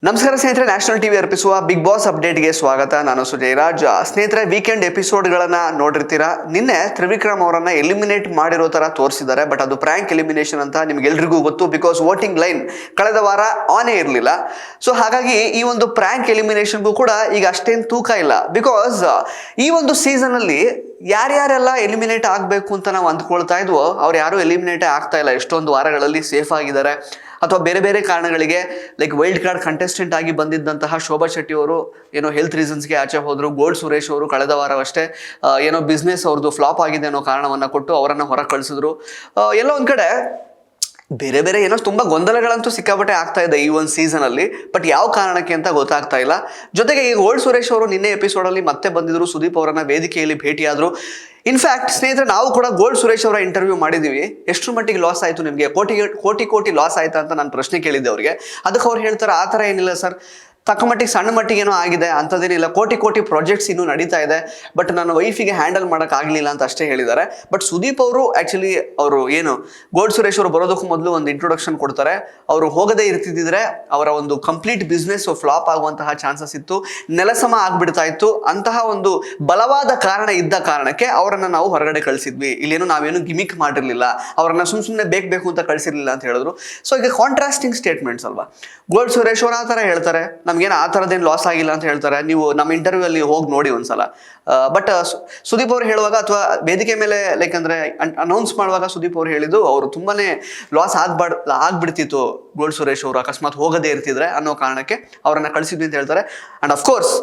ನಮಸ್ಕಾರ ಸ್ನೇಹಿತರೆ, national TV ಅರ್ಪಿಸುವ ಬಿಗ್ ಬಾಸ್ ಅಪ್ಡೇಟ್ಗೆ ಸ್ವಾಗತ. ನಾನು ಸುಜಯರಾಜ್. ಸ್ನೇಹಿತರೆ, ವೀಕೆಂಡ್ ಎಪಿಸೋಡ್ಗಳನ್ನ ನೋಡಿರ್ತೀರಾ. ನಿನ್ನೆ ತ್ರಿವಿಕ್ರಮ್ ಅವರನ್ನ ಎಲಿಮಿನೇಟ್ ಮಾಡಿರೋ ತರ ತೋರಿಸಿದ್ದಾರೆ. ಬಟ್ ಅದು ಪ್ರ್ಯಾಂಕ್ ಎಲಿಮಿನೇಷನ್ ಅಂತ ನಿಮ್ಗೆಲ್ರಿಗೂ ಗೊತ್ತು. ಬಿಕಾಸ್ ವೋಟಿಂಗ್ ಲೈನ್ ಕಳೆದ ವಾರ ಆನೇ ಇರಲಿಲ್ಲ. ಸೊ ಹಾಗಾಗಿ ಈ ಒಂದು ಪ್ರ್ಯಾಂಕ್ ಎಲಿಮಿನೇಷನ್ಗೂ ಕೂಡ ಈಗ ಅಷ್ಟೇನು ತೂಕ ಇಲ್ಲ. ಬಿಕಾಸ್ ಈ ಒಂದು ಸೀಸನ್ ಅಲ್ಲಿ ಯಾರ್ಯಾರೆಲ್ಲ ಎಲಿಮಿನೇಟ್ ಆಗಬೇಕು ಅಂತ ನಾವು ಅಂದ್ಕೊಳ್ತಾ ಇದ್ವೋ ಅವ್ರು ಯಾರು ಎಲಿಮಿನೇಟೇ ಆಗ್ತಾ ಇಲ್ಲ. ಎಷ್ಟೊಂದು ವಾರಗಳಲ್ಲಿ ಸೇಫ್ ಆಗಿದ್ದಾರೆ. ಅಥವಾ ಬೇರೆ ಬೇರೆ ಕಾರಣಗಳಿಗೆ ಲೈಕ್ ವೈಲ್ಡ್ ಕಾರ್ಡ್ ಕಂಟೆಸ್ಟೆಂಟ್ ಆಗಿ ಬಂದಿದ್ದಂತಹ ಶೋಭಾ ಶೆಟ್ಟಿ ಅವರು ಏನೋ ಹೆಲ್ತ್ ರೀಸನ್ಸ್ಗೆ ಆಚೆ ಹೋದ್ರು. ಗೋಲ್ಡ್ ಸುರೇಶ್ ಅವರು ಕಳೆದ ವಾರವಷ್ಟೇ ಏನೋ ಬಿಸ್ನೆಸ್ ಅವ್ರದ್ದು ಫ್ಲಾಪ್ ಆಗಿದೆ ಅನ್ನೋ ಕಾರಣವನ್ನ ಕೊಟ್ಟು ಅವರನ್ನು ಹೊರ ಕಳಿಸಿದ್ರು. ಎಲ್ಲೋ ಒಂದ್ ಕಡೆ ಬೇರೆ ಬೇರೆ ಏನೋ ತುಂಬಾ ಗೊಂದಲಗಳಂತೂ ಸಿಕ್ಕಾಪಟ್ಟೆ ಆಗ್ತಾ ಇದೆ ಈ ಒಂದು ಸೀಸನ್ ಅಲ್ಲಿ. ಬಟ್ ಯಾವ ಕಾರಣಕ್ಕೆ ಅಂತ ಗೊತ್ತಾಗ್ತಾ ಇಲ್ಲ. ಜೊತೆಗೆ ಈ ಗೋಲ್ಡ್ ಸುರೇಶ್ ಅವರು ನಿನ್ನೆ ಎಪಿಸೋಡ್ ಅಲ್ಲಿ ಮತ್ತೆ ಬಂದಿದ್ರು. ಸುದೀಪ್ ಅವರನ್ನ ವೇದಿಕೆಯಲ್ಲಿ ಭೇಟಿಯಾದ್ರು. ಇನ್ಫ್ಯಾಕ್ಟ್ ಸ್ನೇಹಿತರೆ, ನಾವು ಕೂಡ ಗೋಲ್ಡ್ ಸುರೇಶ್ ಅವರ ಇಂಟರ್ವ್ಯೂ ಮಾಡಿದೀವಿ. ಎಷ್ಟು ಮಟ್ಟಿಗೆ ಲಾಸ್ ಆಯ್ತು ನಿಮಗೆ, ಕೋಟಿ ಲಾಸ್ ಆಯ್ತಾ ಅಂತ ನಾನು ಪ್ರಶ್ನೆ ಕೇಳಿದ್ದೆ ಅವ್ರಿಗೆ. ಅದಕ್ಕೆ ಅವ್ರು ಹೇಳ್ತಾರೆ, ಆ ಥರ ಏನಿಲ್ಲ ಸರ್, ತಕ್ಕ ಮಟ್ಟಿಗೆ ಸಣ್ಣ ಮಟ್ಟಿಗೆ ಏನೋ ಆಗಿದೆ, ಅಂಥದ್ದೇನಿಲ್ಲ. ಕೋಟಿ ಪ್ರಾಜೆಕ್ಟ್ಸ್ ಇನ್ನೂ ನಡೀತಾ ಇದೆ. ಬಟ್ ನನ್ನ ವೈಫಿಗೆ ಹ್ಯಾಂಡಲ್ ಮಾಡೋಕ್ಕಾಗಲಿಲ್ಲ ಅಂತ ಅಷ್ಟೇ ಹೇಳಿದ್ದಾರೆ. ಬಟ್ ಸುದೀಪ್ ಅವರು ಆ್ಯಕ್ಚುಲಿ ಅವರು ಏನು ಗೋಲ್ಡ್ ಸುರೇಶ್ ಅವರು ಬರೋದಕ್ಕೂ ಮೊದಲು ಒಂದು ಇಂಟ್ರೊಡಕ್ಷನ್ ಕೊಡ್ತಾರೆ. ಅವರು ಹೋಗದೇ ಇರ್ತಿದ್ದಿದ್ರೆ ಅವರ ಒಂದು ಕಂಪ್ಲೀಟ್ ಬಿಸ್ನೆಸ್ ಫ್ಲಾಪ್ ಆಗುವಂತಹ ಚಾನ್ಸಸ್ ಇತ್ತು, ನೆಲಸಮ ಆಗ್ಬಿಡ್ತಾ ಇತ್ತು. ಅಂತಹ ಒಂದು ಬಲವಾದ ಕಾರಣ ಇದ್ದ ಕಾರಣಕ್ಕೆ ಅವರನ್ನು ನಾವು ಹೊರಗಡೆ ಕಳಿಸಿದ್ವಿ. ಇಲ್ಲೇನು ನಾವೇನು ಗಿಮಿಕ್ ಮಾಡಿರಲಿಲ್ಲ, ಅವರನ್ನು ಸುಮ್ಮನೆ ಬೇಕು ಅಂತ ಕಳಿಸಿರ್ಲಿಲ್ಲ ಅಂತ ಹೇಳಿದ್ರು. ಸೊ ಈಗ ಕಾಂಟ್ರಾಸ್ಟಿಂಗ್ ಸ್ಟೇಟ್ಮೆಂಟ್ಸ್ ಅಲ್ವಾ. ಗೋಲ್ಡ್ ಸುರೇಶ್ ಅವರು ಆ ಥರ ಹೇಳ್ತಾರೆ, ನಮ್ಗೇನು ಆ ಥರದ್ದೇನು ಲಾಸ್ ಆಗಿಲ್ಲ ಅಂತ ಹೇಳ್ತಾರೆ. ನೀವು ನಮ್ಮ ಇಂಟರ್ವ್ಯೂ ಅಲ್ಲಿ ಹೋಗಿ ನೋಡಿ ಒಂದ್ಸಲ. ಬಟ್ ಸುದೀಪ್ ಅವರು ಹೇಳುವಾಗ ಅಥವಾ ವೇದಿಕೆ ಮೇಲೆ ಲೈಕ್ ಅಂದ್ರೆ ಅನೌನ್ಸ್ ಮಾಡುವಾಗ ಸುದೀಪ್ ಅವರು ಹೇಳಿದ್ದು ಅವರು ತುಂಬಾನೇ ಲಾಸ್ ಆಗ್ಬಿಡ್ತಿತ್ತು ಗೋಲ್ಡ್ ಸುರೇಶ್ ಅವರು ಅಕಸ್ಮಾತ್ ಹೋಗದೇ ಇರ್ತಿದ್ರೆ ಅನ್ನೋ ಕಾರಣಕ್ಕೆ ಅವರನ್ನ ಕಳಿಸಿದ್ವಿ ಅಂತ ಹೇಳ್ತಾರೆ. ಅಂಡ್ ಅಫ್ಕೋರ್ಸ್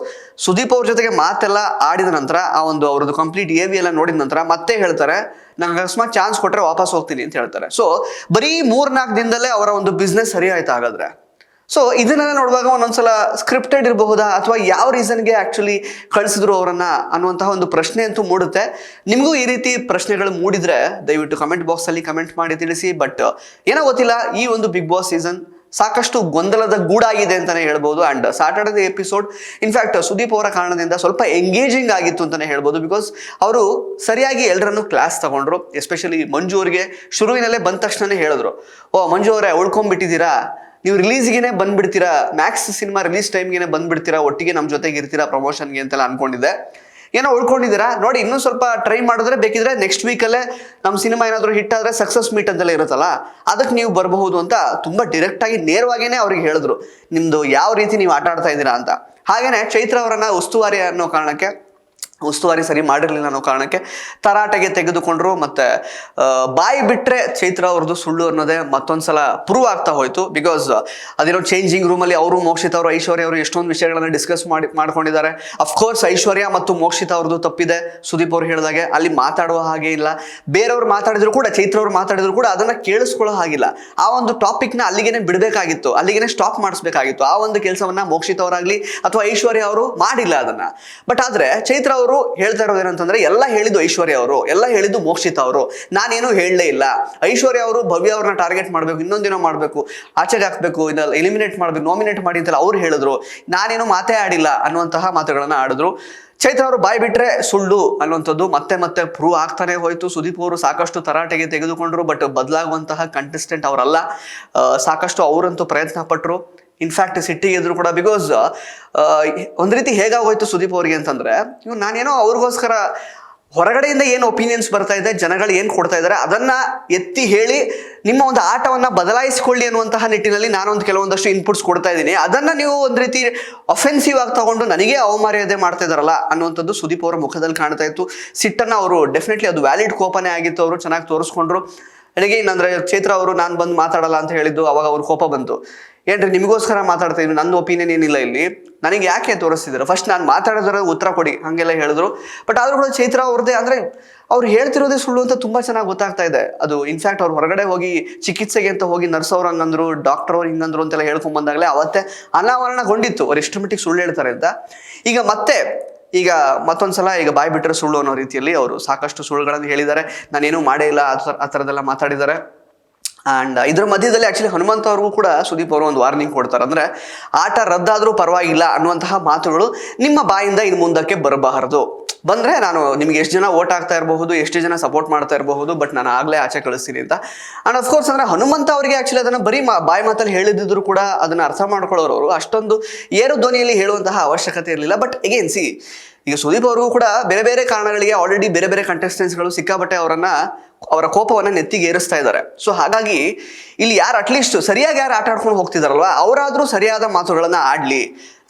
ಸುದೀಪ್ ಅವ್ರ ಜೊತೆಗೆ ಮಾತೆಲ್ಲ ಆಡಿದ ನಂತರ ಆ ಒಂದು ಅವ್ರದ್ದು ಕಂಪ್ಲೀಟ್ AV ಎಲ್ಲ ನೋಡಿದ ನಂತರ ಮತ್ತೆ ಹೇಳ್ತಾರೆ, ನಂಗೆ ಅಕಸ್ಮಾತ್ ಚಾನ್ಸ್ ಕೊಟ್ಟರೆ ವಾಪಸ್ ಹೋಗ್ತೀನಿ ಅಂತ ಹೇಳ್ತಾರೆ. ಸೊ ಬರೀ 3-4 ದಿನದಲ್ಲೇ ಅವರ ಒಂದು ಬಿಸ್ನೆಸ್ ಸರಿ ಆಯ್ತು ಹಾಗಾದ್ರೆ. ಸೊ ಇದನ್ನೆಲ್ಲ ನೋಡುವಾಗ ಒಂದೊಂದ್ಸಲ ಸ್ಕ್ರಿಪ್ಟೆಡ್ ಇರಬಹುದಾ ಅಥವಾ ಯಾವ ರೀಸನ್ಗೆ ಆಕ್ಚುಲಿ ಕಳಿಸಿದ್ರು ಅವರನ್ನ ಅನ್ನುವಂತಹ ಒಂದು ಪ್ರಶ್ನೆ ಅಂತೂ ಮೂಡುತ್ತೆ. ನಿಮಗೂ ಈ ರೀತಿ ಪ್ರಶ್ನೆಗಳು ಮೂಡಿದ್ರೆ ದಯವಿಟ್ಟು ಕಮೆಂಟ್ ಬಾಕ್ಸ್ ಅಲ್ಲಿ ಕಮೆಂಟ್ ಮಾಡಿ ತಿಳಿಸಿ. ಬಟ್ ಏನೋ ಗೊತ್ತಿಲ್ಲ, ಈ ಒಂದು ಬಿಗ್ ಬಾಸ್ ಸೀಸನ್ ಸಾಕಷ್ಟು ಗೊಂದಲದ ಗೂಡಾಗಿದೆ ಅಂತಾನೆ ಹೇಳ್ಬೋದು. And Saturday episode in fact Sudeep ಅವರ ಕಾರಣದಿಂದ ಸ್ವಲ್ಪ ಎಂಗೇಜಿಂಗ್ ಆಗಿತ್ತು ಅಂತಾನೆ ಹೇಳ್ಬೋದು. ಬಿಕಾಸ್ ಅವರು ಸರಿಯಾಗಿ ಎಲ್ಲರನ್ನು ಕ್ಲಾಸ್ ತಗೊಂಡ್ರು. ಎಸ್ಪೆಷಲಿ ಮಂಜು ಅವರಿಗೆ ಶುರುವಿನಲ್ಲೇ ಬಂದ ತಕ್ಷಣನೇ ಹೇಳಿದ್ರು, ಓ ಮಂಜು ಅವರೇ ಉಳ್ಕೊಂಡ್ಬಿಟ್ಟಿದ್ದೀರಾ, ನೀವು ರಿಲೀಸ್ಗೆ ಬಂದ್ಬಿಡ್ತೀರಾ, ಮ್ಯಾಕ್ಸ್ ಸಿನಿಮಾ ರಿಲೀಸ್ ಟೈಮ್ಗೆ ಬಂದ್ಬಿಡ್ತೀರಾ, ಒಟ್ಟಿಗೆ ನಮ್ಮ ಜೊತೆಗೆ ಇರ್ತೀರಾ ಪ್ರಮೋಷನ್ಗೆ ಅಂತೆಲ್ಲ ಅನ್ಕೊಂಡಿದ್ದೆ. ಏನೋ ಉಳ್ಕೊಂಡಿದ್ದೀರಾ ನೋಡಿ, ಇನ್ನೂ ಸ್ವಲ್ಪ ಟ್ರೈ ಮಾಡಿದ್ರೆ ಬೇಕಿದ್ರೆ ನೆಕ್ಸ್ಟ್ ವೀಕಲ್ಲೇ ನಮ್ಮ ಸಿನಿಮಾ ಏನಾದರೂ ಹಿಟ್ ಆದರೆ ಸಕ್ಸಸ್ ಮೀಟ್ ಅಂತೆಲ್ಲ ಇರುತ್ತಲ್ಲ, ಅದಕ್ಕೆ ನೀವು ಬರಬಹುದು ಅಂತ ತುಂಬ ಡೈರೆಕ್ಟಾಗಿ ನೇರವಾಗಿಯೇ ಅವ್ರಿಗೆ ಹೇಳಿದ್ರು, ನಿಮ್ಮದು ಯಾವ ರೀತಿ ನೀವು ಆಟ ಆಡ್ತಾ ಇದ್ದೀರಾ ಅಂತ. ಹಾಗೇನೆ ಚೈತ್ರ ಅವರನ್ನ ಉಸ್ತುವಾರಿ ಅನ್ನೋ ಕಾರಣಕ್ಕೆ, ಉಸ್ತುವಾರಿ ಸರಿ ಮಾಡಿರಲಿಲ್ಲ ಅನ್ನೋ ಕಾರಣಕ್ಕೆ ತರಾಟೆಗೆ ತೆಗೆದುಕೊಂಡ್ರು. ಮತ್ತೆ ಬಾಯಿ ಬಿಟ್ರೆ ಚೈತ್ರ ಅವ್ರದ್ದು ಸುಳ್ಳು ಅನ್ನೋದೇ ಮತ್ತೊಂದ್ಸಲ ಪ್ರೂವ್ ಆಗ್ತಾ ಹೋಯ್ತು. ಬಿಕಾಸ್ ಅದೇನೋ ಚೇಂಜಿಂಗ್ ರೂಮಲ್ಲಿ ಅವರು ಮೋಕ್ಷಿತ ಅವರು ಐಶ್ವರ್ಯ ಅವರು ಎಷ್ಟೊಂದು ವಿಷಯಗಳನ್ನ ಡಿಸ್ಕಸ್ ಮಾಡ್ಕೊಂಡಿದ್ದಾರೆ. ಅಫ್ಕೋರ್ಸ್ ಐಶ್ವರ್ಯ ಮತ್ತು ಮೋಕ್ಷಿತ ಅವ್ರದ್ದು ತಪ್ಪಿದೆ. ಸುದೀಪ್ ಅವ್ರು ಹೇಳಿದಾಗೆ ಅಲ್ಲಿ ಮಾತಾಡುವ ಹಾಗೆ ಇಲ್ಲ. ಬೇರೆಯವ್ರು ಮಾತಾಡಿದ್ರು ಕೂಡ, ಚೈತ್ರ ಅವ್ರು ಮಾತಾಡಿದ್ರು ಕೂಡ ಅದನ್ನ ಕೇಳಿಸ್ಕೊಳ್ಳೋ ಹಾಗಿಲ್ಲ. ಆ ಒಂದು ಟಾಪಿಕ್ನ ಅಲ್ಲಿಗೇನೆ ಬಿಡಬೇಕಾಗಿತ್ತು, ಅಲ್ಲಿಗೇನೆ ಸ್ಟಾಪ್ ಮಾಡಿಸ್ಬೇಕಾಗಿತ್ತು. ಆ ಒಂದು ಕೆಲಸವನ್ನ ಮೋಕ್ಷಿತ ಅವರಾಗ್ಲಿ ಅಥವಾ ಐಶ್ವರ್ಯ ಅವರು ಮಾಡಿಲ್ಲ ಅದನ್ನ. ಬಟ್ ಆದ್ರೆ ಚೈತ್ರ ಅವರು ಹೇಳ್ತಾ ಇರೋದು ಏನಂತಂದ್ರೆ, ಎಲ್ಲ ಹೇಳಿದ್ದು ಐಶ್ವರ್ಯ ಅವರು, ಎಲ್ಲ ಹೇಳಿದ್ದು ಮೋಕ್ಷಿತ ಅವರು, ನಾನೇನು ಹೇಳಲೇ ಇಲ್ಲ. ಐಶ್ವರ್ಯ ಅವರು ಭವ್ಯ ಅವ್ರನ್ನ ಟಾರ್ಗೆಟ್ ಮಾಡಬೇಕು, ಇನ್ನೊಂದೇನೋ ಮಾಡಬೇಕು, ಆಚೆಗೆ ಹಾಕ್ಬೇಕು, ಇದನ್ನ ಎಲಿಮಿನೇಟ್ ಮಾಡಬೇಕು, ನಾಮಿನೇಟ್ ಮಾಡಿ ಅಂತೆಲ್ಲ ಅವ್ರು ಹೇಳಿದ್ರು. ನಾನೇನು ಮಾತೇ ಆಡಿಲ್ಲ ಅನ್ನುವಂತಹ ಮಾತುಗಳನ್ನ ಆಡಿದ್ರು. ಚೈತ್ರ ಅವರು ಬಾಯಿ ಬಿಟ್ರೆ ಸುಳ್ಳು ಅನ್ನುವಂಥದ್ದು ಮತ್ತೆ ಮತ್ತೆ ಪ್ರೂವ್ ಆಗ್ತಾನೆ ಹೋಯ್ತು. ಸುದೀಪ್ ಅವರು ಸಾಕಷ್ಟು ತರಾಟೆಗೆ ತೆಗೆದುಕೊಂಡ್ರು. ಬಟ್ ಬದಲಾಗುವಂತಹ ಕಂಟೆಸ್ಟೆಂಟ್ ಅವರಲ್ಲ. ಸಾಕಷ್ಟು ಅವರಂತೂ ಪ್ರಯತ್ನ ಪಟ್ಟರು. ಇನ್ಫ್ಯಾಕ್ಟ್ ಸಿಟ್ಟಿಗೆ ಇದ್ರು ಕೂಡ. ಬಿಕಾಸ್ ಒಂದು ರೀತಿ ಹೇಗಾಗೋಯ್ತು ಸುದೀಪ್ ಅವ್ರಿಗೆ ಅಂತಂದ್ರೆ, ನಾನೇನೋ ಅವ್ರಿಗೋಸ್ಕರ ಹೊರಗಡೆಯಿಂದ ಏನು ಒಪಿನಿಯನ್ಸ್ ಬರ್ತಾ ಇದೆ, ಜನಗಳು ಏನು ಕೊಡ್ತಾ ಇದ್ದಾರೆ ಅದನ್ನ ಎತ್ತಿ ಹೇಳಿ ನಿಮ್ಮ ಒಂದು ಆಟವನ್ನ ಬದಲಾಯಿಸಿಕೊಳ್ಳಿ ಅನ್ನುವಂತಹ ನಿಟ್ಟಿನಲ್ಲಿ ನಾನೊಂದು ಕೆಲವೊಂದಷ್ಟು ಇನ್ಪುಟ್ಸ್ ಕೊಡ್ತಾ ಇದ್ದೀನಿ. ಅದನ್ನ ನೀವು ಒಂದು ರೀತಿ ಅಫೆನ್ಸಿವ್ ಆಗಿ ತಗೊಂಡು ನನಗೆ ಅವಮರ್ಯಾದೆ ಮಾಡ್ತಾ ಇದಾರಲ್ಲ ಅನ್ನುವಂಥದ್ದು ಸುದೀಪ್ ಅವರ ಮುಖದಲ್ಲಿ ಕಾಣ್ತಾ ಇತ್ತು. ಸಿಟ್ಟನ್ನ ಅವರು ಡೆಫಿನೆಟ್ಲಿ, ಅದು ವ್ಯಾಲಿಡ್ ಕೋಪನೇ ಆಗಿತ್ತು, ಅವರು ಚೆನ್ನಾಗಿ ತೋರಿಸ್ಕೊಂಡ್ರು. ನನಗೆ ಏನಂದ್ರೆ ಚೈತ್ರ ಅವರು ನಾನು ಬಂದು ಮಾತಾಡಲ್ಲ ಅಂತ ಹೇಳಿದ್ದು, ಅವಾಗ ಅವ್ರ ಕೋಪ ಬಂತು. ಏನ್ರಿ ನಿಮಗೋಸ್ಕರ ಮಾತಾಡ್ತಾ ಇದ್ವಿ, ನಂದು ಒಪಿನಿಯನ್ ಏನಿಲ್ಲ ಇಲ್ಲಿ, ನನಗೆ ಯಾಕೆ ತೋರಿಸ್ತಿದ್ರು, ಫಸ್ಟ್ ನಾನು ಮಾತಾಡಿದ್ರೆ ಉತ್ತರ ಕೊಡಿ ಹಂಗೆಲ್ಲ ಹೇಳಿದ್ರು. ಬಟ್ ಆದ್ರೂ ಕೂಡ ಚೈತ್ರ ಅವ್ರದ್ದೇ ಅಂದ್ರೆ ಅವ್ರು ಹೇಳ್ತಿರೋದೇ ಸುಳ್ಳು ಅಂತ ತುಂಬಾ ಚೆನ್ನಾಗಿ ಗೊತ್ತಾಗ್ತಾ ಇದೆ. ಅದು ಇನ್ಫ್ಯಾಕ್ಟ್ ಅವ್ರು ಹೊರಗಡೆ ಹೋಗಿ ಚಿಕಿತ್ಸೆಗೆ ಅಂತ ಹೋಗಿ ನರ್ಸ್ ಅವ್ರು ಹಂಗಂದ್ರು, ಡಾಕ್ಟರ್ ಅವ್ರು ಹಿಂಗಂದ್ರು ಅಂತೆಲ್ಲ ಹೇಳ್ಕೊಂಡ್ ಬಂದಾಗಲೇ ಅವತ್ತೇ ಅನಾವರಣಗೊಂಡಿತ್ತು ಅವ್ರು ಎಷ್ಟು ಮಟ್ಟಿಗೆ ಸುಳ್ಳು ಹೇಳ್ತಾರೆ ಅಂತ. ಈಗ ಮತ್ತೊಂದ್ಸಲ ಈಗ ಬಾಯಿ ಬಿಟ್ಟರೆ ಸುಳ್ಳು ಅನ್ನೋ ರೀತಿಯಲ್ಲಿ ಅವರು ಸಾಕಷ್ಟು ಸುಳ್ಳುಗಳನ್ನು ಹೇಳಿದ್ದಾರೆ. ನಾನೇನು ಮಾಡೇ ಇಲ್ಲ ಆ ಥರದ್ದೆಲ್ಲ ಮಾತಾಡಿದ್ದಾರೆ. ಅಂಡ್ ಇದ್ರ ಮಧ್ಯದಲ್ಲಿ ಆಕ್ಚುಲಿ ಹನುಮಂತ ಅವ್ರಿಗೂ ಕೂಡ ಸುದೀಪ್ ಅವರು ಒಂದು ವಾರ್ನಿಂಗ್ ಕೊಡ್ತಾರೆ. ಅಂದ್ರೆ ಆಟ ರದ್ದಾದ್ರೂ ಪರವಾಗಿಲ್ಲ ಅನ್ನುವಂತಹ ಮಾತುಗಳು ನಿಮ್ಮ ಬಾಯಿಂದ ಇನ್ನು ಮುಂದಕ್ಕೆ ಬರಬಾರದು. ಬಂದರೆ ನಾನು ನಿಮ್ಗೆ ಎಷ್ಟು ಜನ ಓಟ್ ಆಗ್ತಾ ಇರಬಹುದು, ಎಷ್ಟು ಜನ ಸಪೋರ್ಟ್ ಮಾಡ್ತಾ ಇರಬಹುದು, ಬಟ್ ನಾನು ಆಗಲೇ ಆಚೆ ಕಳಿಸ್ತೀನಿ ಅಂತ. ಆ್ಯಂಡ್ ಅಫ್ಕೋರ್ಸ್ ಅಂದರೆ ಹನುಮಂತ ಅವರಿಗೆ ಆ್ಯಕ್ಚುಲಿ ಅದನ್ನು ಬರೀ ಬಾಯಿ ಮಾತಲ್ಲಿ ಹೇಳಿದ್ರು ಕೂಡ ಅದನ್ನು ಅರ್ಥ ಮಾಡ್ಕೊಳ್ಳೋರು ಅಷ್ಟೊಂದು ಏರು ಧ್ವನಿಯಲ್ಲಿ ಹೇಳುವಂತಹ ಅವಶ್ಯಕತೆ ಇರಲಿಲ್ಲ. ಬಟ್ ಎಗೇನ್ ಸಿ, ಈಗ ಸುದೀಪ್ ಅವ್ರಿಗೂ ಕೂಡ ಬೇರೆ ಬೇರೆ ಕಾರಣಗಳಿಗೆ ಆಲ್ರೆಡಿ ಬೇರೆ ಬೇರೆ ಕಂಟೆಸ್ಟೆಂಟ್ಸ್ಗಳು ಸಿಕ್ಕಾಬಟ್ಟೆ ಅವರ ಕೋಪವನ್ನು ನೆತ್ತಿಗೆ ಏರಿಸ್ತಾ ಇದ್ದಾರೆ. ಸೊ ಹಾಗಾಗಿ ಇಲ್ಲಿ ಯಾರು ಅಟ್ಲೀಸ್ಟ್ ಸರಿಯಾಗಿ ಯಾರು ಆಟ ಆಡ್ಕೊಂಡು ಹೋಗ್ತಿದಾರಲ್ವ, ಅವರಾದರೂ ಸರಿಯಾದ ಮಾತುಗಳನ್ನು ಆಡಲಿ,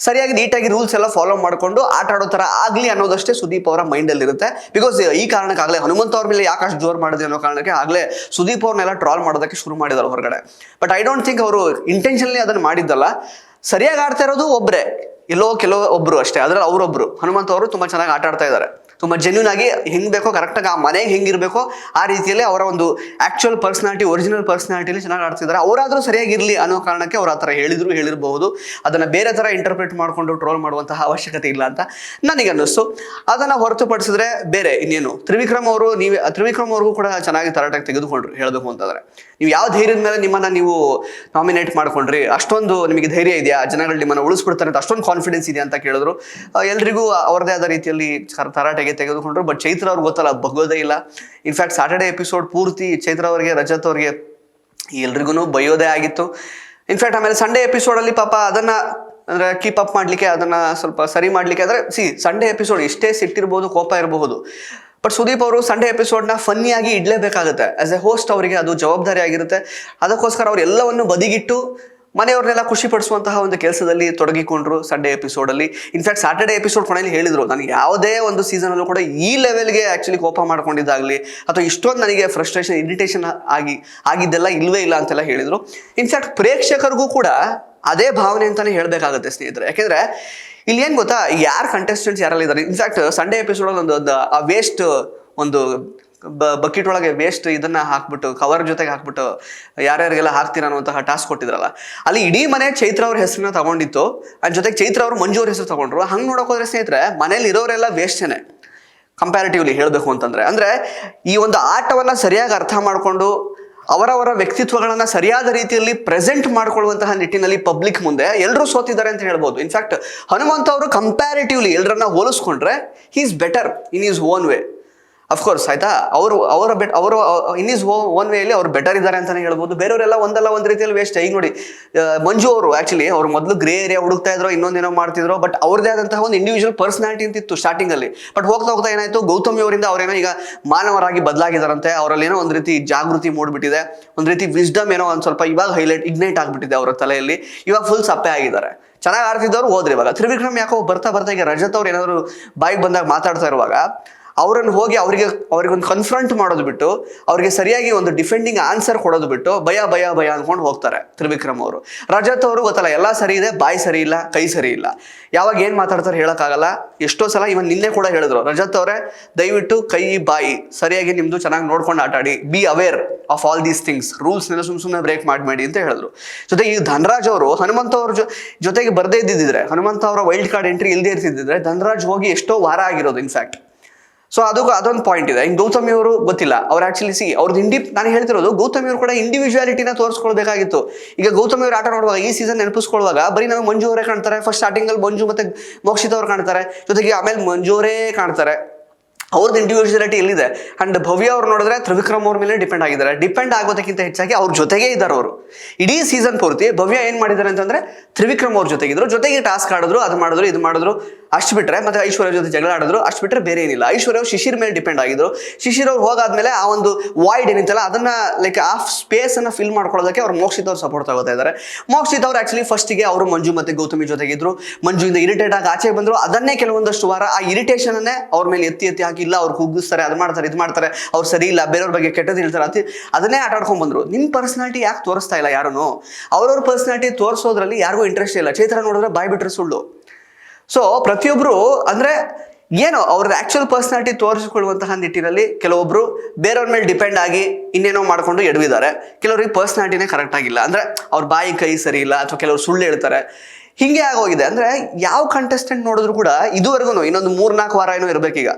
ಸರಿಯಾಗಿ ನೀಟಾಗಿ ರೂಲ್ಸ್ ಎಲ್ಲ ಫಾಲೋ ಮಾಡಿಕೊಂಡು ಆಟ ಆಡೋ ಥರ ಆಗಲಿ ಅನ್ನೋದಷ್ಟೇ ಸುದೀಪ್ ಅವರ ಮೈಂಡಲ್ಲಿರುತ್ತೆ. ಬಿಕಾಸ್ ಈ ಕಾರಣಕ್ಕಾಗಲೇ ಹನುಮಂತ ಅವ್ರ ಮೇಲೆ ಯಾಕಷ್ಟು ಜೋರು ಮಾಡಿದೆ ಅನ್ನೋ ಕಾರಣಕ್ಕೆ ಆಗಲೇ ಸುದೀಪ್ ಅವ್ರನ್ನೆಲ್ಲ ಟ್ರಾಲ್ ಮಾಡೋದಕ್ಕೆ ಶುರು ಮಾಡಿದ್ದಾರೆ ಹೊರಗಡೆ. ಬಟ್ ಐ ಡೋಂಟ್ ಥಿಂಕ್ ಅವರು ಇಂಟೆನ್ಷನ್ಲಿ ಅದನ್ನು ಮಾಡಿದ್ದಲ್ಲ. ಸರಿಯಾಗಿ ಆಡ್ತಾ ಇರೋದು ಒಬ್ಬರೇ, ಎಲ್ಲೋ ಒಬ್ಬರು ಅಷ್ಟೇ. ಅದರಲ್ಲಿ ಅವರೊಬ್ಬರು ಹನುಮಂತ ಅವರು ತುಂಬ ಚೆನ್ನಾಗಿ ಆಟ ಆಡ್ತಾ ಇದ್ದಾರೆ. ತುಂಬ ಜೆನ್ಯೂನ್ ಆಗಿ ಹೆಂಗೆ ಬೇಕೋ ಕರೆಕ್ಟಾಗಿ ಆ ಮನೆಗೆ ಹೆಂಗಿರಬೇಕೋ ಆ ರೀತಿಯಲ್ಲಿ ಅವರ ಒಂದು ಆ್ಯಕ್ಚುಯಲ್ ಪರ್ಸ್ನಾಲಿಟಿ, ಒರಿಜಿನಲ್ ಪರ್ಸ್ನಾಲಿಟಿಲಿ ಚೆನ್ನಾಗಿ ಆಡ್ತಿದ್ದಾರೆ. ಅವರಾದರೂ ಸರಿಯಾಗಿರಲಿ ಅನ್ನೋ ಕಾರಣಕ್ಕೆ ಅವ್ರು ಆ ಥರ ಹೇಳಿರಬಹುದು. ಅದನ್ನು ಬೇರೆ ಥರ ಇಂಟರ್ಪ್ರಿಟ್ ಮಾಡಿಕೊಂಡು ಟ್ರೋಲ್ ಮಾಡುವಂತಹ ಅವಶ್ಯಕತೆ ಇಲ್ಲ ಅಂತ ನನಗೆ ಅನ್ನಿಸ್ತು. ಅದನ್ನು ಹೊರತುಪಡಿಸಿದ್ರೆ ಬೇರೆ ಇನ್ನೇನು, ತ್ರಿವಿಕ್ರಮ್ ಅವ್ರಿಗೂ ಕೂಡ ಚೆನ್ನಾಗಿ ತರಾಟೆಗೆ ತೆಗೆದುಕೊಂಡ್ರು ಹೇಳಬೇಕು ಅಂತಂದರೆ. ನೀವು ಯಾವ ಧೈರ್ಯದ ಮೇಲೆ ನಿಮ್ಮನ್ನು ನೀವು ನಾಮಿನೇಟ್ ಮಾಡ್ಕೊಂಡ್ರಿ, ಅಷ್ಟೊಂದು ನಿಮಗೆ ಧೈರ್ಯ ಇದೆಯಾ, ಜನಗಳು ನಿಮ್ಮನ್ನು ಉಳಿಸ್ಬಿಡ್ತಾರೆ ಅಂತ ಅಷ್ಟೊಂದು ಕಾನ್ಫಿಡೆನ್ಸ್ ಇದೆ ಅಂತ ಕೇಳಿದ್ರು. ಎಲ್ರಿಗೂ ಅವರದೇ ಆದ ರೀತಿಯಲ್ಲಿ ತರಾಟೆಗೆ ತೆಗೆದುಕೊಂಡ್ರು. ಬಟ್ ಚೈತ್ರ ಅವ್ರಿಗೆ ಗೊತ್ತಲ್ಲ, ಬಗ್ಗೋದೇ ಇಲ್ಲ. ಇನ್ಫ್ಯಾಕ್ಟ್ ಸಾಟರ್ಡೆ ಎಪಿಸೋಡ್ ಪೂರ್ತಿ ಚೈತ್ರ ಅವರಿಗೆ, ರಜತ್ ಅವರಿಗೆ ಎಲ್ರಿಗೂ ಬೈಯೋದೇ ಆಗಿತ್ತು. ಇನ್ಫ್ಯಾಕ್ಟ್ ಆಮೇಲೆ ಸಂಡೇ ಎಪಿಸೋಡಲ್ಲಿ ಪಾಪ ಅದನ್ನು ಅಂದರೆ ಕೀಪ್ ಅಪ್ ಮಾಡಲಿಕ್ಕೆ, ಅದನ್ನು ಸ್ವಲ್ಪ ಸರಿ ಮಾಡಲಿಕ್ಕೆ, ಅಂದರೆ ಸಂಡೇ ಎಪಿಸೋಡ್ ಎಷ್ಟೇ ಸಿಟ್ಟಿರ್ಬೋದು, ಕೋಪ ಇರಬಹುದು, ಬಟ್ ಸುದೀಪ್ ಅವರು ಸಂಡೇ ಎಪಿಸೋಡ್ನ ಫನ್ನಿಯಾಗಿ ಇಡಲೇಬೇಕಾಗುತ್ತೆ. ಆಸ್ ಎ ಹೋಸ್ಟ್ ಅವರಿಗೆ ಅದು ಜವಾಬ್ದಾರಿ ಆಗಿರುತ್ತೆ. ಅದಕ್ಕೋಸ್ಕರ ಅವ್ರು ಎಲ್ಲವನ್ನು ಬದಿಗಿಟ್ಟು ಮನೆಯವ್ರನ್ನೆಲ್ಲ ಖುಷಿ ಪಡಿಸುವಂತಹ ಒಂದು ಕೆಲಸದಲ್ಲಿ ತೊಡಗಿಕೊಂಡ್ರು ಸಂಡೇ ಎಪಿಸೋಡಲ್ಲಿ. ಇನ್ಫ್ಯಾಕ್ಟ್ ಸಾಟರ್ಡೆ ಎಪಿಸೋಡ್ ಕೊನೆಯಲ್ಲಿ ಹೇಳಿದರು, ನನಗೆ ಯಾವುದೇ ಒಂದು ಸೀಸನಲ್ಲೂ ಕೂಡ ಈ ಲೆವೆಲ್ಗೆ ಆ್ಯಕ್ಚುಲಿ ಕೋಪ ಮಾಡ್ಕೊಂಡಿದ್ದಾಗಲಿ ಅಥವಾ ಇಷ್ಟೊಂದು ನನಗೆ ಫ್ರಸ್ಟ್ರೇಷನ್, ಇರಿಟೇಷನ್ ಆಗಿದ್ದೆಲ್ಲ ಇಲ್ಲವೇ ಇಲ್ಲ ಅಂತೆಲ್ಲ ಹೇಳಿದರು. ಇನ್ಫ್ಯಾಕ್ಟ್ ಪ್ರೇಕ್ಷಕರಿಗೂ ಕೂಡ ಅದೇ ಭಾವನೆ ಅಂತಲೇ ಹೇಳಬೇಕಾಗುತ್ತೆ ಸ್ನೇಹಿತರೆ. ಯಾಕೆಂದರೆ ಇಲ್ಲಿ ಏನು ಗೊತ್ತಾ, ಯಾರು ಕಂಟೆಸ್ಟೆಂಟ್ಸ್ ಯಾರೆಲ್ಲ ಇದ್ದಾರೆ. ಇನ್ಫ್ಯಾಕ್ಟ್ ಸಂಡೇ ಎಪಿಸೋಡಲ್ಲಿ ಒಂದು ಆ ವೇಸ್ಟ್ ಒಂದು ಬಕೆಟ್ ಒಳಗೆ ವೇಸ್ಟ್ ಇದನ್ನು ಹಾಕ್ಬಿಟ್ಟು ಕವರ್ ಜೊತೆಗೆ ಹಾಕ್ಬಿಟ್ಟು ಯಾರ್ಯಾರಿಗೆಲ್ಲ ಹಾಕ್ತೀರಾ ಅನ್ನುವಂತಹ ಟಾಸ್ಕ್ ಕೊಟ್ಟಿದ್ರಲ್ಲ, ಅಲ್ಲಿ ಇಡೀ ಮನೆ ಚೈತ್ರ ಅವ್ರ ಹೆಸರನ್ನ ತಗೊಂಡಿತ್ತು. ಅದ್ರ ಜೊತೆಗೆ ಚೈತ್ರ ಅವರು ಮಂಜು ಅವ್ರ ಹೆಸರು ತಗೊಂಡ್ರು. ಹಂಗೆ ನೋಡೋಕೆ ಹೋದ್ರೆ ಸ್ನೇಹಿತರೆ, ಮನೇಲಿ ಇರೋರೆಲ್ಲ ವೇಸ್ಟೇನೆ ಕಂಪ್ಯಾರಿಟಿವ್ಲಿ ಹೇಳಬೇಕು ಅಂತಂದರೆ. ಅಂದರೆ ಈ ಒಂದು ಆಟವನ್ನು ಸರಿಯಾಗಿ ಅರ್ಥ ಮಾಡಿಕೊಂಡು ಅವರವರ ವ್ಯಕ್ತಿತ್ವಗಳನ್ನು ಸರಿಯಾದ ರೀತಿಯಲ್ಲಿ ಪ್ರೆಸೆಂಟ್ ಮಾಡ್ಕೊಳ್ಳುವಂತಹ ನಿಟ್ಟಿನಲ್ಲಿ ಪಬ್ಲಿಕ್ ಮುಂದೆ ಎಲ್ಲರೂ ಸೋತಿದ್ದಾರೆ ಅಂತ ಹೇಳ್ಬೋದು. ಇನ್ಫ್ಯಾಕ್ಟ್ ಹನುಮಂತ ಅವರು ಕಂಪ್ಯಾರಿಟಿವ್ಲಿ ಎಲ್ಲರನ್ನ ಹೋಲಿಸ್ಕೊಂಡ್ರೆ he is better in is own way. Of course ಆಯ್ತಾ, ಅವರು ಇನ್ ಈಸ್ ಓನ್ ವೇಯಲ್ಲಿ ಅವ್ರು ಬೆಟರ್ ಇದ್ದಾರೆ ಅಂತಲೇ ಹೇಳ್ಬೋದು. ಬೇರೆಯವರೆಲ್ಲ ಒಂದಲ್ಲ ಒಂದು ರೀತಿಯಲ್ಲಿ ವೇಸ್ಟ್. ಈಗ ನೋಡಿ, ಮಂಜು ಅವರು ಆ್ಯಕ್ಚುಲಿ ಅವ್ರು ಮೊದಲು ಗ್ರೇ ಏರಿಯಾ ಹುಡುಕ್ತಾ ಇದ್ರು, ಇನ್ನೊಂದೇನೋ ಮಾಡ್ತಿದ್ರು. ಬಟ್ ಅವ್ರದ್ದೇ ಆದಂತಹ ಒಂದು ಇಂಡಿವಿಜುವಲ್ ಪರ್ಸನಾಲಿಟಿ ಅಂತಿತ್ತು ಸ್ಟಾರ್ಟಿಂಗಲ್ಲಿ. ಬಟ್ ಹೋಗ್ತಾ ಹೋಗ್ತಾ ಏನಾಯಿತು, ಗೌತಮಿ ಅವರಿಂದ ಅವರೇನೋ ಈಗ ಮಾನವರಾಗಿ ಬದಲಾಗಿದ್ದಾರಂತೆ. ಅವರಲ್ಲಿ ಏನೋ ಒಂದು ರೀತಿ ಜಾಗೃತಿ ಮೂಡ್ಬಿಟ್ಟಿದೆ, ಒಂದು ರೀತಿ ವಿಸ್ಡಮ್ ಏನೋ ಒಂದು ಸ್ವಲ್ಪ ಇವಾಗ ಇಗ್ನೈಟ್ ಆಗಿಬಿಟ್ಟಿದೆ ಅವರ ತಲೆಯಲ್ಲಿ. ಇವಾಗ ಫುಲ್ ಸಪ್ಪೆ ಆಗಿದ್ದಾರೆ. ಚೆನ್ನಾಗಿ ಆಡ್ತಿದ್ದವ್ರು ಹೋದ್ರಿ. ಇವಾಗ ತ್ರಿವಿಕ್ರಮ್ ಯಾಕೋ ಬರ್ತಾ ಈಗ ರಜತ್ ಅವ್ರು ಏನಾದರೂ ಬಾಯಿಗೆ ಬಂದಾಗ ಮಾತಾಡ್ತಾ ಇರುವಾಗ ಅವರನ್ನು ಹೋಗಿ ಅವ್ರಿಗೊಂದು ಕನ್ಫ್ರಂಟ್ ಮಾಡೋದು ಬಿಟ್ಟು, ಅವ್ರಿಗೆ ಸರಿಯಾಗಿ ಒಂದು ಡಿಫೆಂಡಿಂಗ್ ಆನ್ಸರ್ ಕೊಡೋದು ಬಿಟ್ಟು ಭಯ ಅಂದ್ಕೊಂಡು ಹೋಗ್ತಾರೆ ತ್ರಿವಿಕ್ರಮ್ ಅವರು. ರಜತ್ ಅವರು ಗೊತ್ತಲ್ಲ, ಎಲ್ಲ ಸರಿ ಇದೆ, ಬಾಯಿ ಸರಿ ಇಲ್ಲ, ಕೈ ಸರಿ ಇಲ್ಲ. ಯಾವಾಗ ಏನು ಮಾತಾಡ್ತಾರೆ ಹೇಳೋಕ್ಕಾಗಲ್ಲ. ಎಷ್ಟೋ ಸಲ ಇವನ್ ನಿನ್ನೆ ಕೂಡ ಹೇಳಿದ್ರು, ರಜತ್ ಅವರೇ ದಯವಿಟ್ಟು ಕೈ ಬಾಯಿ ಸರಿಯಾಗಿ ನಿಮ್ಮದು ಚೆನ್ನಾಗಿ ನೋಡ್ಕೊಂಡು ಆಟಾಡಿ, be aware of all these things, ರೂಲ್ಸ್ನೆಲ್ಲ ಸುಮ್ಮನೆ ಬ್ರೇಕ್ ಮಾಡಬೇಡಿ ಅಂತ ಹೇಳಿದ್ರು. ಜೊತೆಗೆ ಈ ಧನರಾಜ್ ಅವರು ಹನುಮಂತ ಅವ್ರ ಜೊತೆಗೆ ಬರದೇ ಇದ್ದಿದ್ರೆ, ಹನುಮಂತ ಅವರ ವೈಲ್ಡ್ ಕಾರ್ಡ್ ಎಂಟ್ರಿ ಇಲ್ಲದೆ ಇರ್ತಿದ್ದಿದ್ರೆ ಧನರಾಜ್ ಹೋಗಿ ಎಷ್ಟೋ ವಾರ ಆಗಿರೋದು ಇನ್ಫ್ಯಾಕ್ಟ್. ಸೊ ಅದೊಂದು ಪಾಯಿಂಟ್ ಇದೆ. ಇನ್ನು ಗೌತಮಿ ಅವರು ಗೊತ್ತಿಲ್ಲ, ಅವ್ರು ಆ್ಯಕ್ಚುಲಿ ಅವ್ರದ್ದು ನಾನು ಹೇಳ್ತಿರೋದು, ಗೌತಮಿ ಅವರು ಕೂಡ ಇಂಡಿವಿಜುವಾಲಿಟಿನ ತೋರಿಸ್ಕೊಳ್ಬೇಕಾಗಿತ್ತು. ಈಗ ಗೌತಮಿ ಅವರು ಆಟ ನೋಡುವಾಗ, ಈ ಸೀಸನ್ ನೆನಪಿಸ್ಕೊಳ್ಳುವಾಗ ಬರೀ ನಮಗೆ ಮಂಜು ಅವರೇ ಕಾಣ್ತಾರೆ. ಫಸ್ಟ್ ಸ್ಟಾರ್ಟಿಂಗಲ್ಲಿ ಮಂಜು ಮತ್ತು ಮೋಕ್ಷಿತ ಅವ್ರು ಕಾಣ್ತಾರೆ, ಜೊತೆಗೆ ಆಮೇಲೆ ಮಂಜು ಅವರೇ ಕಾಣ್ತಾರೆ. ಅವ್ರದ್ದು ಇಂಡಿವಿಜುವಾಲಿಟಿ ಎಲ್ಲಿದೆ? ಆ್ಯಂಡ್ ಭವ್ಯ ಅವ್ರು ನೋಡಿದ್ರೆ ತ್ರಿವಿಕ್ರಮ್ ಅವ್ರ ಮೇಲೆ ಡಿಪೆಂಡ್ ಆಗಿದ್ದಾರೆ. ಡಿಪೆಂಡ್ ಆಗೋದಕ್ಕಿಂತ ಹೆಚ್ಚಾಗಿ ಅವ್ರ ಜೊತೆಗೇ ಇದ್ದಾರೆ ಅವರು. ಇಡೀ ಸೀಸನ್ ಪೂರ್ತಿ ಭವ್ಯ ಏನು ಮಾಡಿದ್ದಾರೆ ಅಂತಂದರೆ ತ್ರಿವಿಕ್ರಮ್ ಅವ್ರ ಜೊತೆಗಿದ್ರು, ಜೊತೆಗೆ ಟಾಸ್ಕ್ ಆಡಿದ್ರು, ಅದು ಮಾಡಿದ್ರು, ಇದು ಮಾಡಿದ್ರು, ಅಷ್ಟು ಬಿಟ್ಟರೆ ಮತ್ತೆ ಐಶ್ವರ್ಯ ಜೊತೆ ಜಗಳ ಆಡಿದ್ರು, ಅಷ್ಟು ಬಿಟ್ಟರೆ ಬೇರೆ ಏನಿಲ್ಲ. ಐಶ್ವರ್ಯ ಅವ್ರು ಶಿಶಿರ್ ಮೇಲೆ ಡಿಪೆಂಡ್ ಆಗಿದ್ರು. ಶಿಶಿರ್ ಅವ್ರು ಹೋಗಾದ್ಮೇಲೆ ಆ ಒಂದು ವಾಯ್ಡ್ ಏನಿತ್ತಲ್ಲ ಅದನ್ನು ಲೈಕ್ ಆ ಸ್ಪೇಸನ್ನು ಫಿಲ್ ಮಾಡ್ಕೊಳ್ಳೋದಕ್ಕೆ ಅವ್ರು ಮೋಕ್ಷಿತ್ ಅವ್ರು ಸಪೋರ್ಟ್ ತಗೋತಾ ಇದ್ದಾರೆ. ಮೋಕ್ಷಿತ್ ಅವ್ರು ಆ್ಯಕ್ಚುಲಿ ಫಸ್ಟಿಗೆ ಅವರು ಮಂಜು ಮತ್ತು ಗೌತಮಿ ಜೊತೆಗಿದ್ರು. ಮಂಜುವಿಂದ ಇರಿಟೇಟ್ ಆಗಿ ಆಚೆ ಬಂದರು. ಅದನ್ನೇ ಕೆಲವೊಂದಷ್ಟು ವಾರ ಆ ಇರಿಟೇಷನ್ನೇ ಅವ್ರ ಮೇಲೆ ಎತ್ತಿ ಹಾಕಿ, ಇಲ್ಲ ಅವ್ರು ಕುಗ್ಗಿಸ್ತಾರೆ, ಅದು ಮಾಡ್ತಾರೆ, ಇದು ಮಾಡ್ತಾರೆ, ಅವ್ರು ಸರಿ ಇಲ್ಲ, ಬೇರೆಯವ್ರ ಬಗ್ಗೆ ಕೆಟ್ಟದ್ದು ಹೇಳ್ತಾರೆ, ಅದನ್ನೇ ಆಟ ಆಡ್ಕೊಂಡು ಬಂದರು. ನಿಮ್ಮ ಪರ್ಸನಾಲಿಟಿ ಯಾಕೆ ತೋರಿಸ್ತಾ ಇಲ್ಲ ಯಾರೂ? ಅವ್ರವ್ರ ಪರ್ಸನಾಲಿಟಿ ತೋರಿಸೋದ್ರಲ್ಲಿ ಯಾರಿಗೂ ಇಂಟ್ರೆಸ್ಟ್ ಇಲ್ಲ. ಚೈತ್ರ ನೋಡಿದ್ರೆ ಬಾಯ್ ಬಿಟ್ರೆ ಸುಳ್ಳು. ಸೊ ಪ್ರತಿಯೊಬ್ಬರು ಅಂದರೆ ಏನು ಅವ್ರದ್ದು ಆ್ಯಕ್ಚುಯಲ್ ಪರ್ಸನಾಲಿಟಿ ತೋರಿಸಿಕೊಳ್ಳುವಂತಹ ನಿಟ್ಟಿನಲ್ಲಿ ಕೆಲವೊಬ್ಬರು ಬೇರೆಯವ್ರ ಮೇಲೆ ಡಿಪೆಂಡ್ ಆಗಿ ಇನ್ನೇನೋ ಮಾಡಿಕೊಂಡು ಎಡವಿದ್ದಾರೆ. ಕೆಲವ್ರಿಗೆ ಪರ್ಸನಾಲಿಟಿನೇ ಕರೆಕ್ಟ್ ಆಗಿಲ್ಲ, ಅಂದರೆ ಅವ್ರ ಬಾಯಿ ಕೈ ಸರಿ ಇಲ್ಲ, ಅಥವಾ ಕೆಲವರು ಸುಳ್ಳು ಹೇಳ್ತಾರೆ. ಹಿಂಗೆ ಆಗೋಗಿದೆ. ಅಂದ್ರೆ ಯಾವ ಕಂಟೆಸ್ಟೆಂಟ್ ನೋಡಿದ್ರು ಕೂಡ ಇದುವರೆಗೂ ಇನ್ನೊಂದು 3-4 ವಾರ ಏನೋ ಇರ್ಬೇಕೀಗ,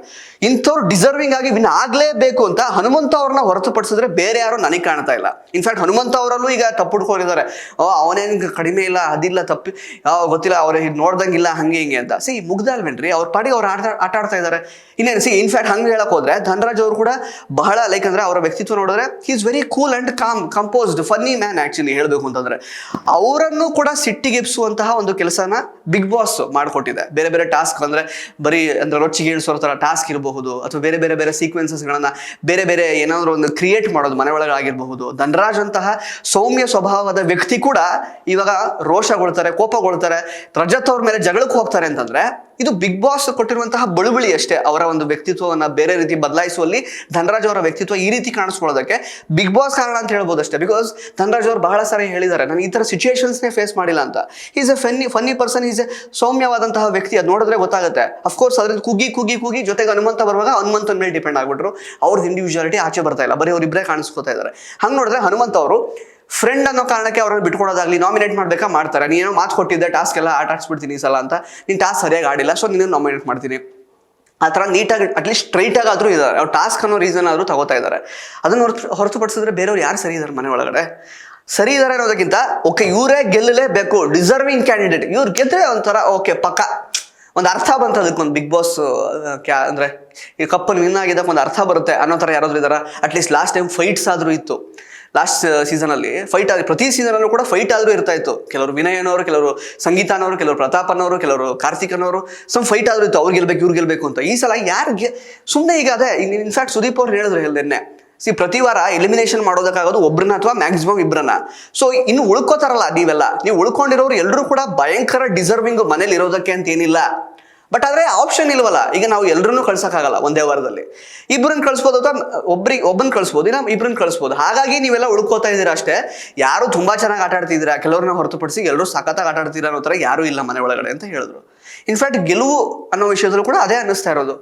ಇಂಥವ್ರು ಡಿಸರ್ವಿಂಗ್ ಆಗಿ ವಿನ್ ಆಗ್ಲೇಬೇಕು ಅಂತ ಹನುಮಂತ ಅವ್ರನ್ನ ಹೊರತುಪಡಿಸಿದ್ರೆ ಬೇರೆ ಯಾರು ನನಗೆ ಕಾಣ್ತಾ ಇಲ್ಲ. ಇನ್ಫ್ಯಾಕ್ಟ್ ಹನುಮಂತ ಅವರಲ್ಲೂ ಈಗ ತಪ್ಪುಡ್ಕೊಂಡಿದ್ದಾರೆ. ಅವನೇನ್ ಕಡಿಮೆ ಇಲ್ಲ, ಅದಿಲ್ಲ, ತಪ್ಪಿ ಗೊತ್ತಿಲ್ಲ, ಅವ್ರಿಗೆ ನೋಡ್ದಂಗಿಲ್ಲ, ಹಂಗೆ ಹಿಂಗೆ ಅಂತ. ಮುಗ್ದಲ್ವೇನ್ರಿ, ಅವ್ರ ಪಾಡಿಗೆ ಅವ್ರು ಆಟ ಆಡ್ತಾ ಇದ್ದಾರೆ. ಇನ್ನೇನು ಇನ್ಫ್ಯಾಕ್ಟ್ ಹಂಗೆ ಹೇಳಕ್ ಹೋದ್ರೆ ಧನರಾಜ್ ಅವರು ಕೂಡ ಬಹಳ ಲೈಕ್ ಅಂದ್ರೆ ಅವರ ವ್ಯಕ್ತಿತ್ವ ನೋಡಿದ್ರೆ he is very cool and com, composed, funny man actually ಹೇಳ್ಬೇಕು ಅಂತಂದ್ರೆ. ಅವರನ್ನು ಕೂಡ ಸಿಟ್ಟಿಗೆಬ್ಸುವಂತಹ ಒಂದು ಕೆಲಸನ ಬಿಗ್ ಬಾಸ್ ಮಾಡಿಕೊಟ್ಟಿದೆ. ಬೇರೆ ಬೇರೆ ಟಾಸ್ಕ್ ಅಂದ್ರೆ ಬರೀ ಅಂದ್ರೆ ರೊಚ್ಚಿಗೆ ಇಳಿಸೋ ತರ ಟಾಸ್ಕ್ ಇರಬಹುದು, ಅಥವಾ ಬೇರೆ ಬೇರೆ ಬೇರೆ ಸೀಕ್ವೆನ್ಸಸ್ ಗಳನ್ನ ಬೇರೆ ಬೇರೆ ಏನಾದ್ರು ಒಂದು ಕ್ರಿಯೇಟ್ ಮಾಡೋದು ಮನೆ ಒಳಗೆ ಆಗಿರಬಹುದು. ಧನರಾಜ್ ಅಂತಹ ಸೌಮ್ಯ ಸ್ವಭಾವದ ವ್ಯಕ್ತಿ ಕೂಡ ಇವಾಗ ರೋಷಗೊಳ್ತಾರೆ, ಕೋಪಗೊಳ್ತಾರೆ, ರಜತ್ ಅವ್ರ ಮೇಲೆ ಜಗಳಕ್ಕೆ ಹೋಗ್ತಾರೆ ಅಂತಂದ್ರೆ ಇದು ಬಿಗ್ ಬಾಸ್ ಕೊಟ್ಟಿರುವಂತಹ ಬಳುವಳಿ ಅಷ್ಟೇ. ಅವರ ಒಂದು ವ್ಯಕ್ತಿತ್ವವನ್ನ ಬೇರೆ ರೀತಿ ಬದಲಾಯಿಸುವಲ್ಲಿ ಧನರಾಜ್ ಅವರ ವ್ಯಕ್ತಿತ್ವ ಈ ರೀತಿ ಕಾಣಿಸ್ಕೊಳ್ಳೋದಕ್ಕೆ ಬಿಗ್ ಬಾಸ್ ಕಾರಣ ಅಂತ ಹೇಳ್ಬೋದು ಅಷ್ಟೇ. ಬಿಕಾಸ್ ಧನರಾಜ್ ಅವರು ಬಹಳ ಸಾರಿ ಹೇಳಿದ್ದಾರೆ, ನಾನು ಈ ತರ ಸಿಚುಯೇಷನ್ಸ್ನೇ ಫೇಸ್ ಮಾಡಿಲ್ಲ ಅಂತ. Is a funny person, is a ಸೌಮ್ಯವಾದಂತಹ ವ್ಯಕ್ತಿ, ಅದು ನೋಡಿದ್ರೆ ಗೊತ್ತಾಗುತ್ತೆ. ಅಫ್ಕೋರ್ಸ್ ಅದ್ರಲ್ಲಿ ಕುಗಿ ಜೊತೆಗೆ ಹನುಮಂತ ಬರುವಾಗ ಹನುಮಂತನ ಮೇಲೆ ಡಿಪೆಂಡ್ ಆಗ್ಬಿಟ್ರು. ಅವ್ರದ್ದು ಇಂಡಿವಿಜುವಾಲಿಟಿ ಆಚೆ ಬರ್ತಾ ಇಲ್ಲ, ಬರೀ ಅವರಿಬ್ಬರೇ ಕಾಣಿಸ್ಕೊತಾ ಇದ್ದಾರೆ. ಹಂಗೆ ನೋಡಿದ್ರೆ ಹನುಮಂತ ಅವರು ಫ್ರೆಂಡ್ ಅನ್ನೋ ಕಾರಣಕ್ಕೆ ಅವ್ರನ್ನ ಬಿಟ್ಕೊಡೋದಾಗ್ಲಿ, ನಾಮಿನೇಟ್ ಮಾಡ್ಬೇಕಾ ಮಾಡ್ತಾರೆ. ನೀನು ಮಾತು ಕೊಟ್ಟಿದ್ದೆ ಟಾಸ್ಕ್ ಎಲ್ಲ ಆಟ ಆಡಿಸ್ಬಿಡ್ತೀನಿ ಈ ಸಲ ಅಂತ, ನೀನು ಟಾಸ್ಕ್ ಸರಿಯಾಗಿ ಆಡಿಲ್ಲ, ಸೊ ನೀನು ನಾಮಿನೇಟ್ ಮಾಡ್ತೀನಿ. ಆ ಥರ ನೀಟಾಗಿ ಅಟ್ಲೀಸ್ಟ್ ಸ್ಟ್ರೈಟ್ ಆಗಾದ್ರೂ ಇದ್ದಾರೆ. ಅವ್ರು ಟಾಸ್ಕ್ ಅನ್ನೋ ರೀಸನ್ ಆದರೂ ತಗೋತಾ ಇದ್ದಾರೆ. ಅದನ್ನು ಹೊರತುಪಡಿಸಿದ್ರೆ ಬೇರೆಯವ್ರು ಯಾರು ಸರಿ ಇದ್ದಾರೆ ಮನೆ ಒಳಗಡೆ? ಸರಿ ಇದ್ದಾರೆ ಅನ್ನೋದಕ್ಕಿಂತ ಓಕೆ ಇವರೇ ಗೆಲ್ಲಲೇಬೇಕು, ಡಿಸರ್ವಿಂಗ್ ಕ್ಯಾಂಡಿಡೇಟ್, ಇವ್ರು ಗೆದ್ರೆ ಒಂಥರ ಓಕೆ ಪಕ್ಕ ಒಂದು ಅರ್ಥ ಬಂತು. ಅದಕ್ಕೊಂದು ಬಿಗ್ ಬಾಸ್ ಅಂದ್ರೆ ಈ ಕಪ್ಪನ್ನು ವಿನ್ ಆಗಿದ್ದಕ್ಕೆ ಒಂದು ಅರ್ಥ ಬರುತ್ತೆ ಅನ್ನೋ ಥರ ಯಾರಾದ್ರೂ ಇದಾರ? ಅಟ್ಲೀಸ್ಟ್ ಲಾಸ್ಟ್ ಟೈಮ್ ಫೈಟ್ಸ್ ಆದರೂ ಇತ್ತು. ಲಾಸ್ಟ್ ಸೀಸನಲ್ಲಿ ಫೈಟ್ ಆಗಿ ಪ್ರತಿ ಸೀಸನಲ್ಲೂ ಕೂಡ ಫೈಟ್ ಆದರೂ ಇರ್ತಾ ಇತ್ತು. ಕೆಲವರು ವಿನಯ್ ಅನ್ನೋರು, ಕೆಲವರು ಸಂಗೀತ ಅನ್ನೋರು, ಕೆಲವರು ಪ್ರತಾಪ್ ಅನ್ನೋರು, ಕೆಲವರು ಕಾರ್ತಿಕ್ ಅನ್ನೋರು, ಫೈಟ್ ಆದರೂ ಇತ್ತು, ಅವ್ರು ಗೆಲ್ಬೇಕು ಇವ್ರು ಗೆಲ್ಬೇಕು ಅಂತ. ಈ ಸಲ ಯಾರಿಗೆ ಸುಮ್ಮನೆ ಈಗ ಅದೇ ಇನ್ಫ್ಯಾಕ್ಟ್ ಸುದೀಪ್ ಅವ್ರು ಹೇಳಿದ್ರು ನಿನ್ನೆ, ಪ್ರತಿ ವಾರ ಎಲಿಮಿನೇಷನ್ ಮಾಡೋದಕ್ಕಾಗೋದು ಒಬ್ರನ್ನ ಅಥವಾ ಮ್ಯಾಕ್ಸಿಮಮ್ ಇಬ್ಬರನ್ನ. ಸೊ ಇನ್ನು ಉಳ್ಕೋತಾರಲ್ಲ ನೀವು ಉಳ್ಕೊಂಡಿರೋರು ಎಲ್ಲರೂ ಕೂಡ ಭಯಂಕರ ಡಿಸರ್ವಿಂಗ್ ಮನೇಲಿ ಇರೋದಕ್ಕೆ ಅಂತ ಏನಿಲ್ಲ. ಬಟ್ ಆದ್ರೆ ಆಪ್ಷನ್ ಇಲ್ವಲ್ಲ. ಈಗ ನಾವು ಎಲ್ಲರನ್ನೂ ಕಳ್ಸಕ್ಕಾಗಲ್ಲ ಒಂದೇ ವಾರದಲ್ಲಿ. ಇಬ್ಬರನ್ನ ಕಳಿಸ್ಬೋದು ಅಥವಾ ಒಬ್ಬನ್ ಕಳಿಸ್ಬೋದು, ಇಲ್ಲ ಇಬ್ಬರನ್ನ ಕಳಿಸ್ಬೋದು. ಹಾಗಾಗಿ ನೀವೆಲ್ಲ ಉಳ್ಕೋತಾ ಇದ್ದೀರಾ ಅಷ್ಟೇ. ಯಾರು ತುಂಬಾ ಚೆನ್ನಾಗಿ ಆಟ ಆಡ್ತಿದ್ದೀರಾ, ಕೆಲವ್ರನ್ನ ಹೊರತುಪಡಿಸಿ ಎಲ್ಲರೂ ಸಖತ್ತಾಗಿ ಆಟ ಆಡ್ತೀರಾ ಅನ್ನೋ ಥರ ಯಾರೂ ಇಲ್ಲ ಮನೆ ಒಳಗಡೆ ಅಂತ ಹೇಳಿದ್ರು. ಇನ್ಫ್ಯಾಕ್ಟ್ ಗೆಲುವು ಅನ್ನೋ ವಿಷಯದಲ್ಲೂ ಕೂಡ ಅದೇ ಅನ್ನಿಸ್ತಾ ಇರೋದು.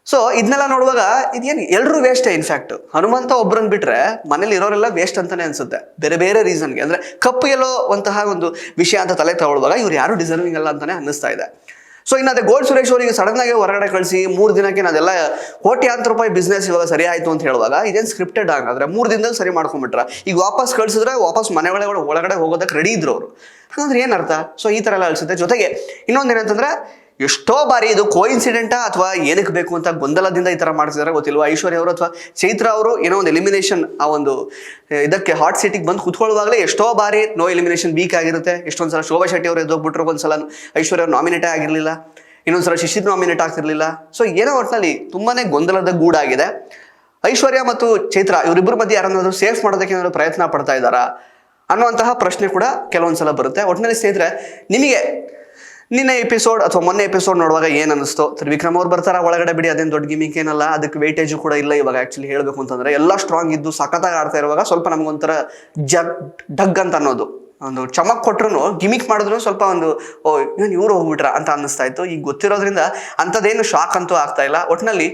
ಸೊ ಇದನ್ನೆಲ್ಲ ನೋಡುವಾಗ ಇದೇನು ಎಲ್ಲರೂ ವೇಸ್ಟೇ. ಇನ್ಫ್ಯಾಕ್ಟ್ ಹನುಮಂತ ಒಬ್ಬರನ್ನ ಬಿಟ್ರೆ ಮನೇಲಿ ಇರೋರೆಲ್ಲ ವೇಸ್ಟ್ ಅಂತಾನೆ ಅನ್ಸುತ್ತೆ, ಬೇರೆ ಬೇರೆ ರೀಸನ್ಗೆ. ಅಂದ್ರೆ ಕಪ್ಪು ಗೆಲ್ಲುವಂತಹ ಒಂದು ವಿಷಯ ಅಂತ ತಲೆ ತಗೊಳ್ಳುವಾಗ ಇವ್ರು ಯಾರು ಡಿಸರ್ವಿಂಗ್ ಅಲ್ಲ ಅಂತಾನೆ ಅನ್ನಿಸ್ತಾ ಇದೆ. ಸೊ ಇನ್ನು ಅದೇ ಗೋಲ್ಡ್ ಸುರೇಶ್ ಅವರಿಗೆ ಸಡನ್ ಆಗಿ ಹೊರಗಡೆ ಕಳಿಸಿ 3 ದಿನಕ್ಕೆ ಅದೆಲ್ಲ ಕೋಟ್ಯಾಂತರ ರೂಪಾಯಿ ಬಿಸ್ನೆಸ್ ಇವಾಗ ಸರಿ ಆಯ್ತು ಅಂತ ಹೇಳುವಾಗ ಇದೇನು ಸ್ಕ್ರಿಪ್ಟೆಡ್ ಆಗಾದ್ರೆ 3 ದಿನದಲ್ಲಿ ಸರಿ ಮಾಡ್ಕೊಂಡ್ಬಿಟ್ರ. ಈಗ ವಾಪಸ್ ಕಳಿಸಿದ್ರೆ ವಾಪಸ್ ಮನೆ ಒಳಗಡೆ ಹೋಗೋದಕ್ಕೆ ರೆಡಿ ಇದ್ರು ಅವರು. ಹಾಗಂದ್ರೆ ಏನ್ ಅರ್ಥ? ಸೊ ಈ ತರ ಎಲ್ಲ ಅನ್ಸುತ್ತೆ. ಜೊತೆಗೆ ಇನ್ನೊಂದೇನಂತಂದ್ರೆ ಎಷ್ಟೋ ಬಾರಿ ಇದು ಕೋಇನ್ಸಿಡೆಂಟಾ ಅಥವಾ ಏನಕ್ಕೆ ಬೇಕು ಅಂತ ಗೊಂದಲದಿಂದ ಈ ತರ ಮಾಡ್ತಿದಾರೆ ಗೊತ್ತಿಲ್ವಾ. ಐಶ್ವರ್ಯ ಅವರು ಅಥವಾ ಚೈತ್ರ ಅವರು ಏನೋ ಒಂದು ಎಲಿಮಿನೇಷನ್ ಆ ಒಂದು ಇದಕ್ಕೆ ಹಾಟ್ ಸೀಟಿಗೆ ಬಂದು ಕುತ್ಕೊಳ್ಳುವಾಗಲೇ ಎಷ್ಟೋ ಬಾರಿ ನೋ ಎಲಿಮಿನೇಷನ್ ವೀಕ್ ಆಗಿರುತ್ತೆ. ಎಷ್ಟೊಂದ್ಸಲ ಶೋಭಾ ಶೆಟ್ಟಿ ಅವರು ಎದ್ದೋಗ್ಬಿಟ್ರು, ಒಂದ್ಸಲ ಐಶ್ವರ್ಯ ಅವ್ರು ನಾಮಿನೇಟೇ ಆಗಿರ್ಲಿಲ್ಲ, ಇನ್ನೊಂದ್ಸಲ ಶಿಶಿರ್ ನಾಮಿನೇಟ್ ಆಗ್ತಿರ್ಲಿಲ್ಲ. ಸೊ ಏನೋ ಒಟ್ಟಿನಲ್ಲಿ ತುಂಬಾನೇ ಗೊಂದಲದ ಗೂಡಾಗಿದೆ. ಐಶ್ವರ್ಯ ಮತ್ತು ಚೈತ್ರ ಇವರಿಬ್ಬರ ಮಧ್ಯೆ ಯಾರನ್ನಾದ್ರೂ ಸೇಫ್ ಮಾಡೋದಕ್ಕೆ ಏನಾದ್ರು ಪ್ರಯತ್ನ ಪಡ್ತಾ ಇದ್ದಾರಾ ಅನ್ನುವಂತಹ ಪ್ರಶ್ನೆ ಕೂಡ ಕೆಲವೊಂದ್ಸಲ ಬರುತ್ತೆ. ಒಟ್ಟಿನಲ್ಲಿ ಸ್ನೇಹಿತರೆ, ನಿಮಗೆ ನಿನ್ನೆ ಎಪಿಸೋಡ್ ಅಥವಾ ಮೊನ್ನೆ ಎಪಿಸೋಡ್ ನೋಡುವಾಗ ಏನ್ ಅನಿಸ್ತು? ತ್ರಿವಿಕ್ರಮ್ ಅವ್ರು ಬರ್ತಾರ ಒಳಗಡೆ, ಬಿಡಿ ಅದೇನು ದೊಡ್ಡ ಗಿಮಿಕ್ ಏನಲ್ಲ, ಅದಕ್ಕೆ ವೇಟೇಜು ಕೂಡ ಇಲ್ಲ ಇವಾಗ. ಆಕ್ಚುಲಿ ಹೇಳ್ಬೇಕು ಅಂತಂದ್ರೆ ಎಲ್ಲ ಸ್ಟ್ರಾಂಗ್ ಇದ್ದು ಸಖತ್ತಾಗಿ ಆಡ್ತಾ ಇರುವಾಗ ಸ್ವಲ್ಪ ನಮ್ಗೊಂಥರ ಡಗ್ ಅಂತ ಅನ್ನೋದು, ಒಂದು ಚಮಕ್ ಕೊಟ್ರು ಗಿಮಿಕ್ ಮಾಡಿದ್ರು ಸ್ವಲ್ಪ ಒಂದು ಇವನ್ ಇವ್ರು ಹೋಗ್ಬಿಟ್ರ ಅಂತ ಅನ್ನಿಸ್ತಾ ಇತ್ತು. ಈಗ ಗೊತ್ತಿರೋದ್ರಿಂದ ಅಂಥದ್ದೇನು ಶಾಕ್ ಅಂತೂ ಆಗ್ತಾ ಇಲ್ಲ. ಒಟ್ಟಿನಲ್ಲಿ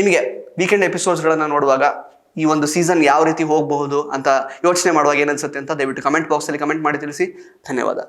ನಿಮಗೆ ವೀಕೆಂಡ್ ಎಪಿಸೋಡ್ಸ್ಗಳನ್ನ ನೋಡುವಾಗ ಈ ಒಂದು ಸೀಸನ್ ಯಾವ ರೀತಿ ಹೋಗಬಹುದು ಅಂತ ಯೋಚನೆ ಮಾಡುವಾಗ ಏನನ್ಸುತ್ತೆ ಅಂತ ದಯವಿಟ್ಟು ಕಮೆಂಟ್ ಬಾಕ್ಸಲ್ಲಿ ಕಮೆಂಟ್ ಮಾಡಿ ತಿಳಿಸಿ. ಧನ್ಯವಾದ.